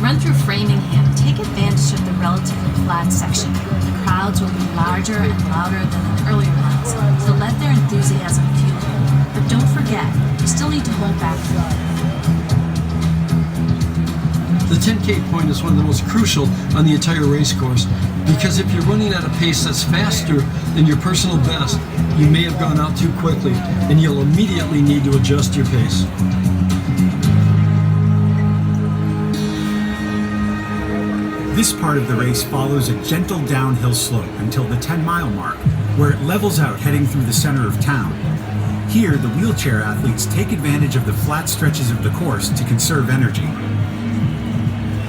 run through Framingham, take advantage of the relatively flat section. The crowds will be larger and louder than in earlier runs, so let their enthusiasm fuel you. But don't forget, you still need to hold back a little. The 10K point is one of the most crucial on the entire race course, because if you're running at a pace that's faster than your personal best, you may have gone out too quickly, and you'll immediately need to adjust your pace. This part of the race follows a gentle downhill slope until the 10-mile mark, where it levels out heading through the center of town. Here, the wheelchair athletes take advantage of the flat stretches of the course to conserve energy.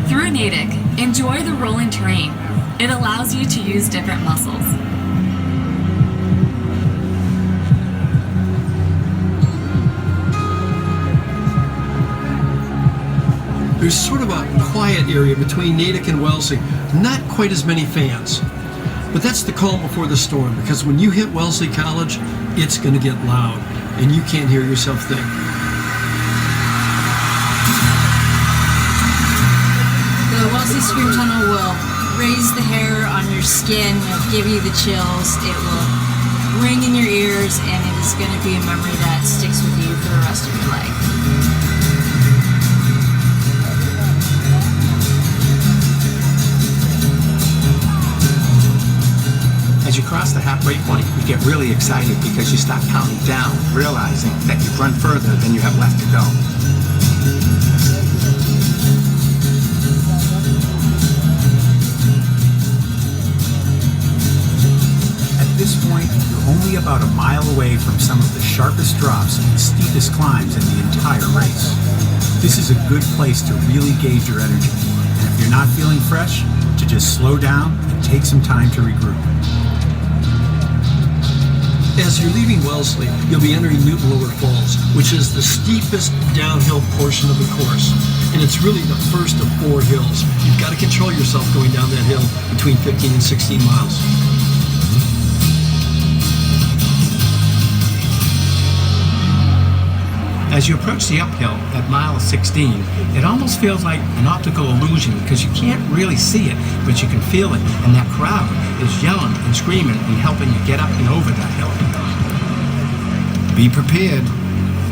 Through Natick, enjoy the rolling terrain. It allows you to use different muscles. There's sort of a quiet area between Natick and Wellesley. Not quite as many fans. But that's the calm before the storm, because when you hit Wellesley College, it's going to get loud, and you can't hear yourself think. The Wellesley Scream Tunnel will raise the hair on your skin, it'll give you the chills, it will ring in your ears, and it is going to be a memory that sticks with you for the rest of your life. As you cross the halfway point, you get really excited because you start counting down, realizing that you've run further than you have left to go. At this point, you're only about a mile away from some of the sharpest drops and steepest climbs in the entire race. This is a good place to really gauge your energy, and if you're not feeling fresh, to just slow down and take some time to regroup. As you're leaving Wellesley, you'll be entering Newton Lower Falls, which is the steepest downhill portion of the course. And it's really the first of 4 hills. You've got to control yourself going down that hill between 15 and 16 miles. As you approach the uphill at mile 16, it almost feels like an optical illusion because you can't really see it, but you can feel it, and that crowd is yelling and screaming and helping you get up and over that hill. Be prepared,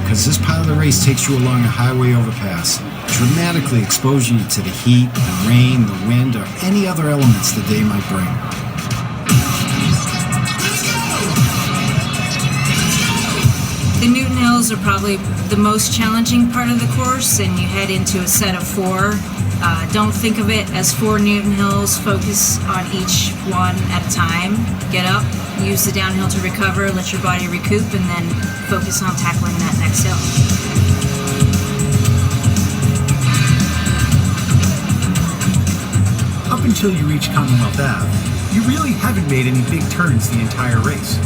because this part of the race takes you along a highway overpass, dramatically exposing you to the heat, the rain, the wind, or any other elements the day might bring. The Newton Hills are probably the most challenging part of the course, and you head into a set of 4. Don't think of it as 4 Newton Hills. Focus on each one at a time. Get up, use the downhill to recover, let your body recoup, and then focus on tackling that next hill. Up until you reach Commonwealth Ave, you really haven't made any big turns the entire race.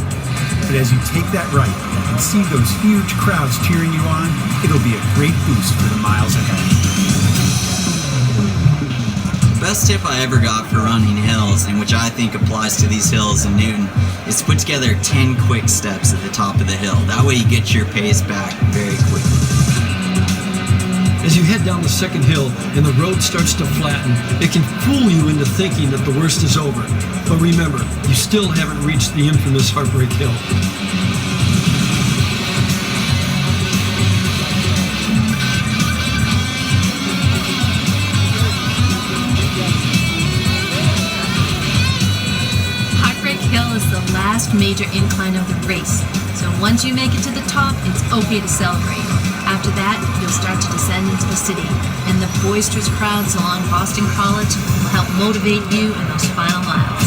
But as you take that right and see those huge crowds cheering you on, it'll be a great boost for the miles ahead. The best tip I ever got for running hills, and which I think applies to these hills in Newton, is to put together 10 quick steps at the top of the hill. That way you get your pace back very quickly. As you head down the second hill and the road starts to flatten, it can fool you into thinking that the worst is over. But remember, you still haven't reached the infamous Heartbreak Hill. Heartbreak Hill is the last major incline of the race, so once you make it to the top, it's okay to celebrate. After that, you'll start to descend into the city, and the boisterous crowds along Boston College will help motivate you in those final miles.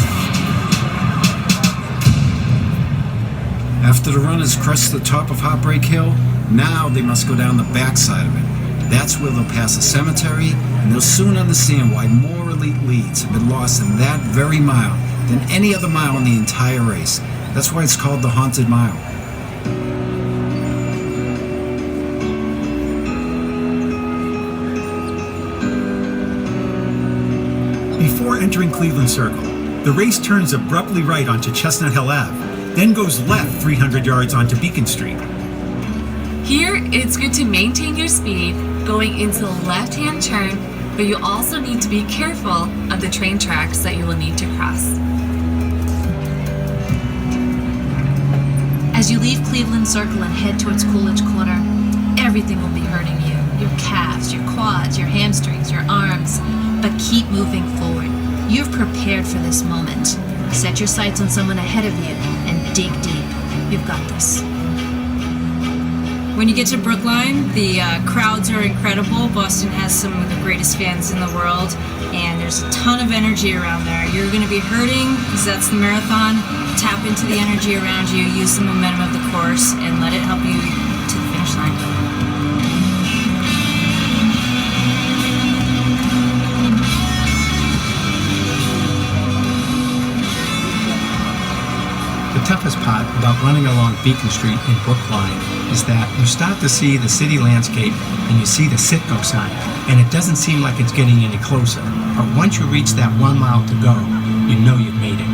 After the runners crest the top of Heartbreak Hill, now they must go down the backside of it. That's where they'll pass a cemetery, and they'll soon understand why more elite leads have been lost in that very mile than any other mile in the entire race. That's why it's called the Haunted Mile. Before entering Cleveland Circle, the race turns abruptly right onto Chestnut Hill Ave, then goes left 300 yards onto Beacon Street. Here, it's good to maintain your speed, going into the left-hand turn, but you also need to be careful of the train tracks that you will need to cross. As you leave Cleveland Circle and head towards Coolidge Corner, everything will be hurting you. Your calves, your quads, your hamstrings, your arms. But keep moving forward. You've prepared for this moment. Set your sights on someone ahead of you and dig deep. You've got this. When you get to Brookline, the crowds are incredible. Boston has some of the greatest fans in the world, and there's a ton of energy around there. You're going to be hurting because that's the marathon. Tap into the energy around you, use the momentum of the course, and let it help you to the finish line. The toughest part about running along Beacon Street in Brookline is that you start to see the city landscape and you see the Citgo sign, and it doesn't seem like it's getting any closer. But once you reach that 1 mile to go, you know you've made it.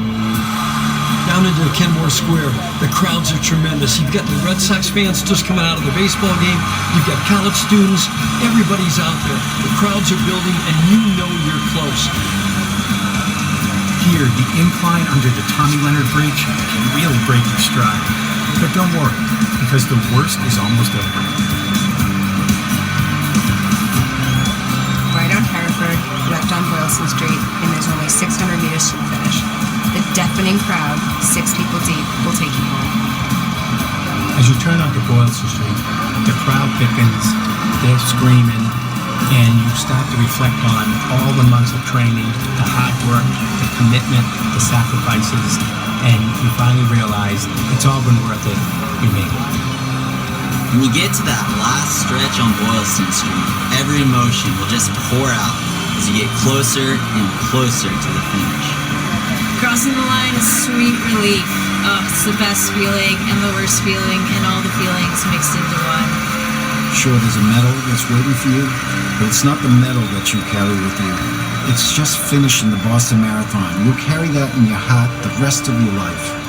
Down into Kenmore Square, the crowds are tremendous. You've got the Red Sox fans just coming out of the baseball game. You've got college students. Everybody's out there. The crowds are building, and you know you're close. Here, the incline under the Tommy Leonard Bridge can really break your stride. But don't worry, because the worst is almost over. Right on Hereford, left on Boylston Street, and there's only 600 meters to the finish. The deafening crowd, 6 people deep, will take you home. As you turn onto Boylston Street, the crowd thickens, they're screaming, and you start to reflect on all the months of training, the hard work, the commitment, the sacrifices, and you finally realize it's all been worth it. You made it. When you get to that last stretch on Boylston Street, every emotion will just pour out as you get closer and closer to the finish. Crossing the line is sweet relief. Oh, it's the best feeling and the worst feeling and all the feelings mixed into one. Sure, there's a medal that's waiting for you, but it's not the medal that you carry with you. It's just finishing the Boston Marathon. You'll carry that in your heart the rest of your life.